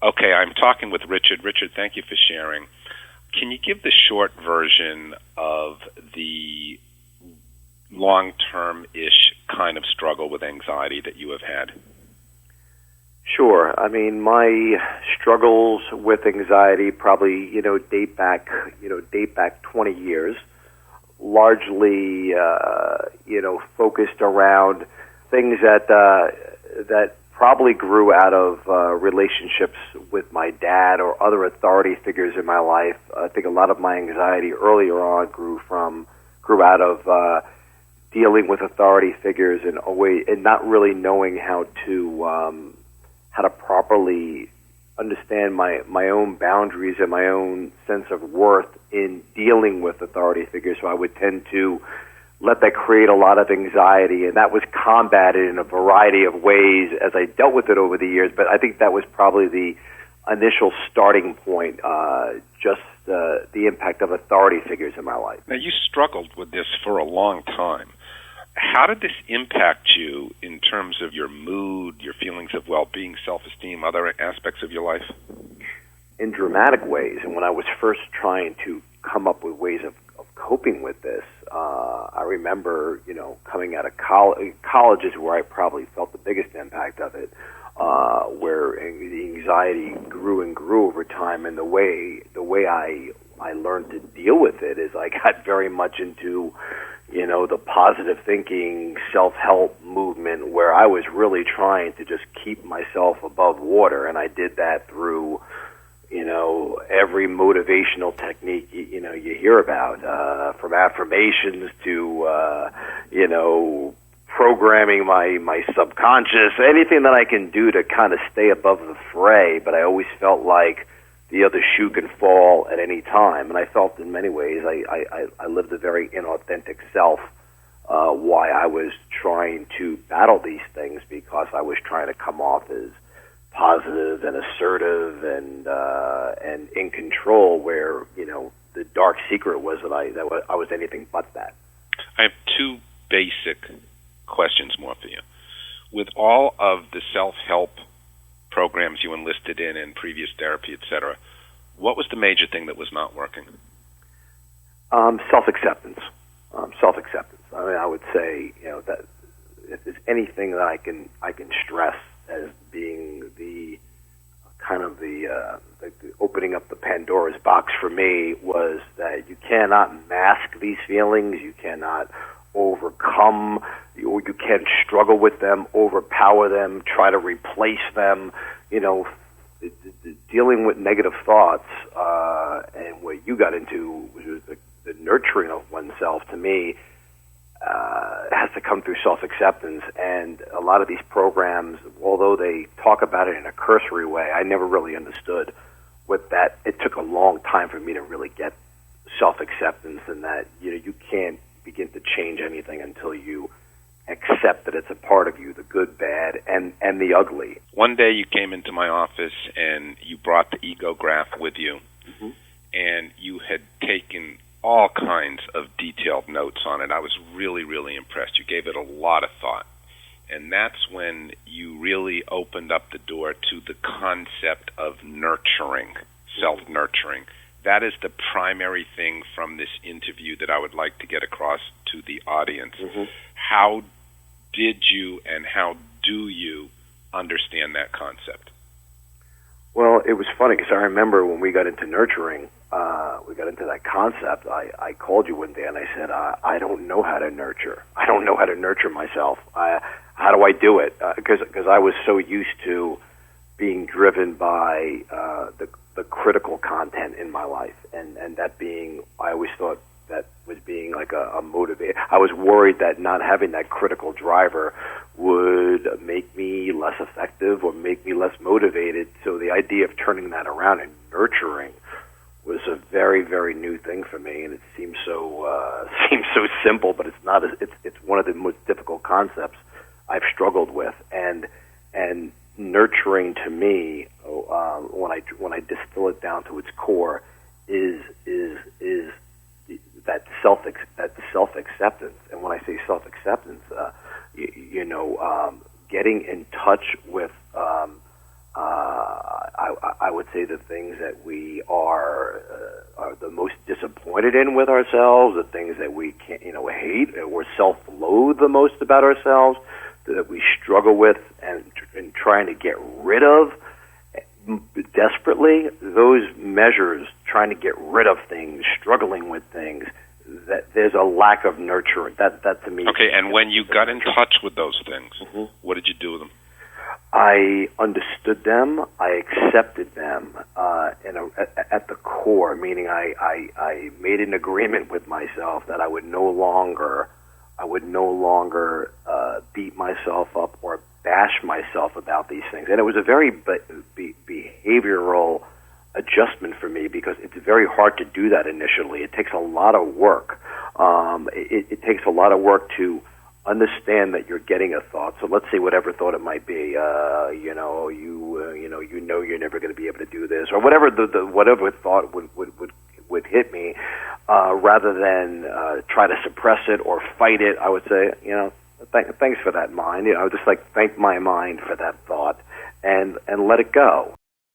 Okay, I'm talking with Richard. Richard, thank you for sharing. Can you give the short version of the long-term-ish kind of struggle with anxiety that you have had? Sure. I mean, my struggles with anxiety probably, date back 20 years, largely, focused around things that probably grew out of relationships with my dad or other authority figures in my life. I think a lot of my anxiety earlier on grew out of dealing with authority figures and not really knowing how to properly understand my own boundaries and my own sense of worth in dealing with authority figures. So I would tend to let that create a lot of anxiety, and that was combated in a variety of ways as I dealt with it over the years. But I think that was probably the initial starting point, just the impact of authority figures in my life. Now, you struggled with this for a long time. How did this impact you in terms of your mood, your feelings of well-being, self-esteem, other aspects of your life? In dramatic ways. And when I was first trying to come up with ways of coping with this, I remember, coming out of college is where I probably felt the biggest impact of it, where the anxiety grew and grew over time. And the way I learned to deal with it is I got very much into the positive thinking, self-help movement, where I was really trying to just keep myself above water. And I did that through, every motivational technique, you hear about, from affirmations to, programming my subconscious, anything that I can do to kind of stay above the fray. But I always felt like the other shoe can fall at any time. And I felt in many ways I lived a very inauthentic self, why I was trying to battle these things, because I was trying to come off as positive and assertive and in control, where, the dark secret was that I was anything but that. I have two basic questions more for you. With all of the self-help programs you enlisted in and previous therapy, etc., what was the major thing that was not working? Self-acceptance. Self-acceptance. I mean, I would say, that if there's anything that I can stress as being the kind of the opening up the Pandora's box for me, was that you cannot mask these feelings, you cannot overcome, you can't struggle with them, overpower them, try to replace them. Dealing with negative thoughts, and what you got into, which was the nurturing of oneself, to me, has to come through self-acceptance. And a lot of these programs, although they talk about it in a cursory way, I never really understood what that. It took a long time for me to really get self-acceptance, and that you can't begin to change anything until you accept that it's a part of you, the good, bad, and the ugly. One day you came into my office and you brought the ego graph with you, mm-hmm. and you had taken all kinds of detailed notes on it. I was really, really impressed. You gave it a lot of thought. And that's when you really opened up the door to the concept of nurturing, self-nurturing. That is the primary thing from this interview that I would like to get across to the audience. Mm-hmm. How did you and how do you understand that concept? Well, it was funny because I remember when we got into nurturing, we got into that concept, I called you one day and I said, I don't know how to nurture. I don't know how to nurture myself. How do I do it? Because I was so used to being driven by the critical content in my life, and that being, I always thought that was being like a motivator. I was worried that not having that critical driver would make me less effective or make me less motivated. So the idea of turning that around and nurturing was a very, very new thing for me, and it seems so simple, but it's not. It's one of the most difficult concepts I've struggled with, and nurturing to me, when I distill it down to its core, is that self acceptance. And when I say self acceptance, getting in touch with, I would say the things that we are the most disappointed in with ourselves, the things that we can't, hate or self-loathe the most about ourselves, that we struggle with and trying to get rid of desperately, those measures, trying to get rid of things, struggling with things, that there's a lack of nurture. That to me. Okay, and when you got in touch with those things, what did you do with them? I understood them. I accepted them at the core, meaning I made an agreement with myself that I would no longer beat myself up or bash myself about these things. And it was a very behavioral adjustment for me, because it's very hard to do that initially. It takes a lot of work. It takes a lot of work to understand that you're getting a thought. So let's say whatever thought it might be, you're never going to be able to do this, or whatever whatever thought would hit me, rather than try to suppress it or fight it. I would say, thanks for that mind. I would just thank my mind for that thought and let it go.